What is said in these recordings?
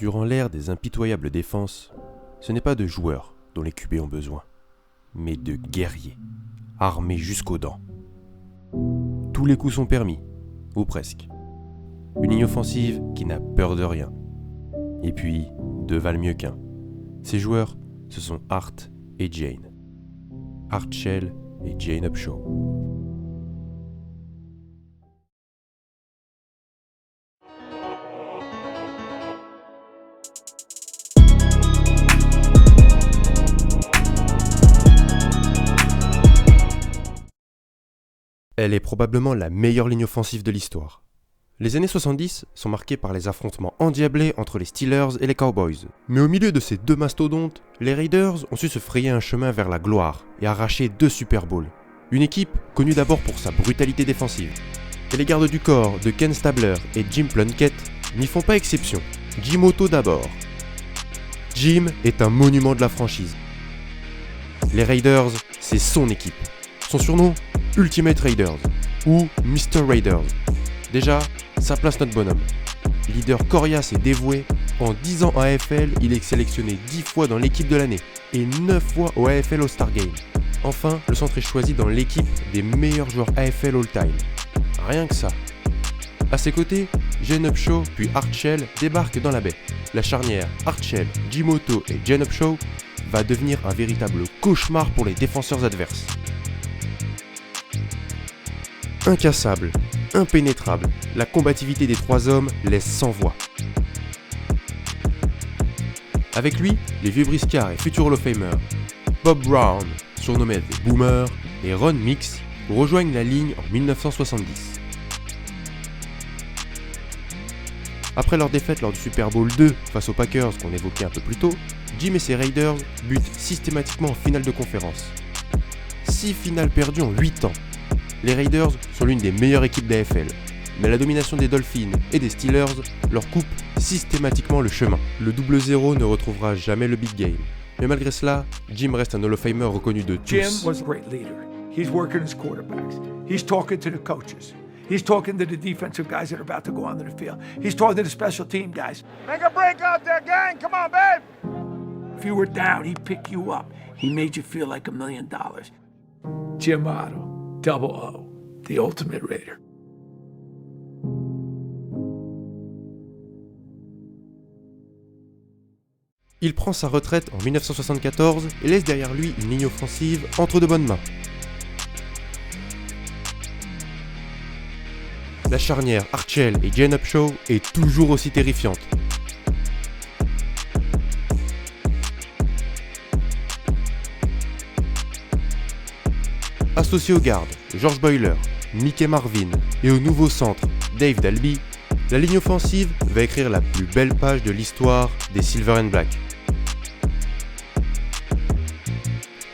Durant l'ère des impitoyables défenses, ce n'est pas de joueurs dont les QB ont besoin, mais de guerriers, armés jusqu'aux dents. Tous les coups sont permis, ou presque. Une ligne offensive qui n'a peur de rien. Et puis, deux valent mieux qu'un. Ces joueurs, ce sont Art et Jane. Art Shell et Jane Upshaw. Elle est probablement la meilleure ligne offensive de l'histoire. Les années 70 sont marquées par les affrontements endiablés entre les Steelers et les Cowboys. Mais au milieu de ces deux mastodontes, les Raiders ont su se frayer un chemin vers la gloire et arracher 2 Super Bowls. Une équipe connue d'abord pour sa brutalité défensive. Et les gardes du corps de Ken Stabler et Jim Plunkett n'y font pas exception. Jim Otto d'abord. Jim est un monument de la franchise. Les Raiders, c'est son équipe. Son surnom, Ultimate Raiders ou Mr. Raiders. Déjà, ça place notre bonhomme. Leader coriace et dévoué, en 10 ans en AFL, il est sélectionné 10 fois dans l'équipe de l'année et 9 fois au AFL All-Star Game. Enfin, le centre est choisi dans l'équipe des meilleurs joueurs AFL all-time. Rien que ça. A ses côtés, Jane Upshaw puis Art Shell débarquent dans la baie. La charnière Art Shell, Jim Otto et Jane Upshaw va devenir un véritable cauchemar pour les défenseurs adverses. Incassable, impénétrable, la combativité des 3 hommes laisse sans voix. Avec lui, les vieux briscards et futurs Hall of Famers, Bob Brown, surnommé The Boomer, et Ron Mix rejoignent la ligne en 1970. Après leur défaite lors du Super Bowl 2 face aux Packers qu'on évoquait un peu plus tôt, Jim et ses Raiders butent systématiquement en finale de conférence. 6 finales perdues en 8 ans. Les Raiders sont l'une des meilleures équipes d'AFL, mais la domination des Dolphins et des Steelers leur coupe systématiquement le chemin. Le 0-0 ne retrouvera jamais le big game. Mais malgré cela, Jim reste un Hall of Famer reconnu de tous. Jim was a great leader. He's working his quarterbacks. He's talking to the coaches. He's talking to the defensive guys that are about to go onto the field. He's talking to the special team guys. Make a break out there, gang. Come on, babe. If you were down, he'd pick you up. He made you feel like $1 million. Jim Otto. Double O, the Ultimate Raider. Il prend sa retraite en 1974 et laisse derrière lui une ligne offensive entre de bonnes mains. La charnière Art Shell et Jane Upshaw est toujours aussi terrifiante. Associé aux gardes, George Boyler, Mickey Marvin et au nouveau centre, Dave Dalby, la ligne offensive va écrire la plus belle page de l'histoire des Silver and Black.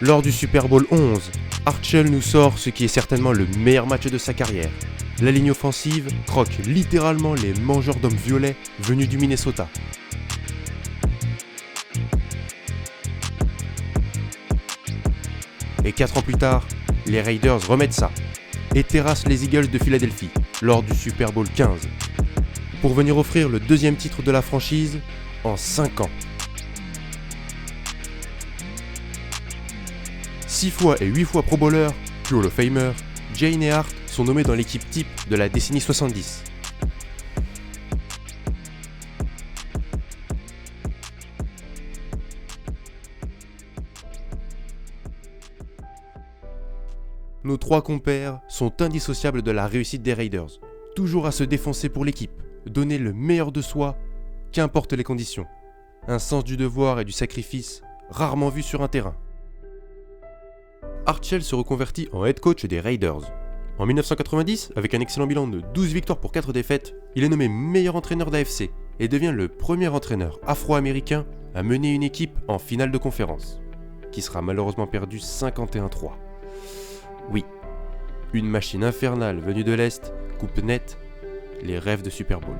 Lors du Super Bowl 11, Art Shell nous sort ce qui est certainement le meilleur match de sa carrière. La ligne offensive croque littéralement les mangeurs d'hommes violets venus du Minnesota. Et 4 ans plus tard, les Raiders remettent ça et terrassent les Eagles de Philadelphie lors du Super Bowl 15 pour venir offrir le 2e titre de la franchise en 5 ans. 6 fois et 8 fois Pro Bowler, puis Hall of Famer, Jane et Art sont nommés dans l'équipe type de la décennie 70. Nos 3 compères sont indissociables de la réussite des Raiders, toujours à se défoncer pour l'équipe, donner le meilleur de soi, qu'importe les conditions. Un sens du devoir et du sacrifice rarement vu sur un terrain. Art Shell se reconvertit en head coach des Raiders. En 1990, avec un excellent bilan de 12 victoires pour 4 défaites, il est nommé meilleur entraîneur d'AFC et devient le premier entraîneur afro-américain à mener une équipe en finale de conférence, qui sera malheureusement perdue 51-3. Oui, une machine infernale venue de l'Est coupe net les rêves de Super Bowl.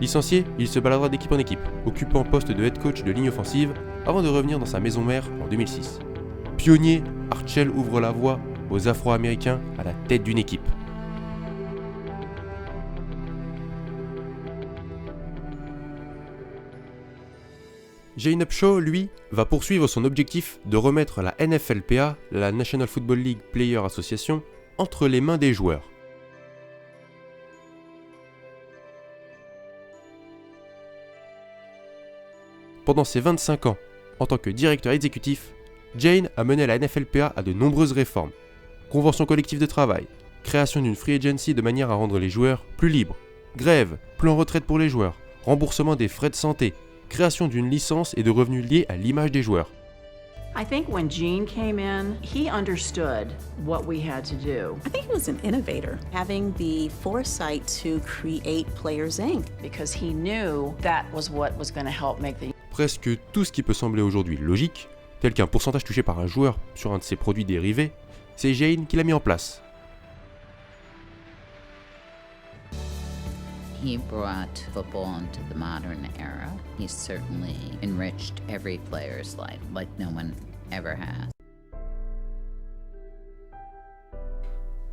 Licencié, il se baladera d'équipe en équipe, occupant poste de head coach de ligne offensive avant de revenir dans sa maison mère en 2006. Pionnier, Art Shell ouvre la voie aux Afro-Américains à la tête d'une équipe. Jane Upshaw, lui, va poursuivre son objectif de remettre la NFLPA, la National Football League Player Association, entre les mains des joueurs. Pendant ses 25 ans, en tant que directeur exécutif, Jane a mené la NFLPA à de nombreuses réformes. Convention collective de travail, création d'une free agency de manière à rendre les joueurs plus libres, grève, plan retraite pour les joueurs, remboursement des frais de santé, création d'une licence et de revenus liés à l'image des joueurs. I think when Gene came in, he understood what we had to do. I think he was an innovator, having the foresight to create Players Inc. Because he knew that was what was going to help make the... Presque tout ce qui peut sembler aujourd'hui logique, tel qu'un pourcentage touché par un joueur sur un de ses produits dérivés, c'est Jane qui l'a mis en place. He brought football into the modern era. He certainly enriched every player's life like no one ever has.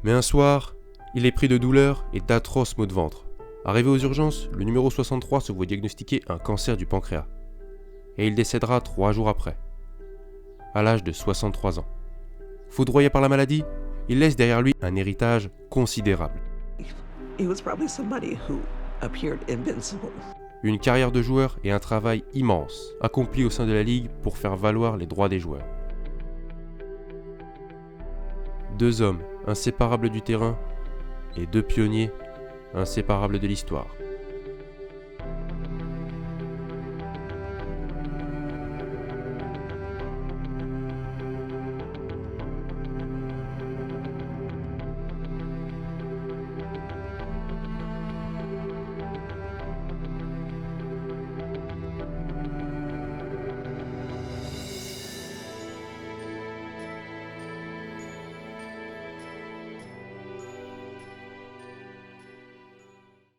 Mais un soir, il est pris de douleurs et d'atroces maux de ventre. Arrivé aux urgences, le numéro 63 se voit diagnostiquer un cancer du pancréas. Et il décédera 3 jours après, à l'âge de 63 ans. Foudroyé par la maladie, il laisse derrière lui un héritage considérable. He was probably somebody who appeared invincible. Une carrière de joueur et un travail immense, accompli au sein de la Ligue pour faire valoir les droits des joueurs. 2 hommes inséparables du terrain et 2 pionniers inséparables de l'histoire.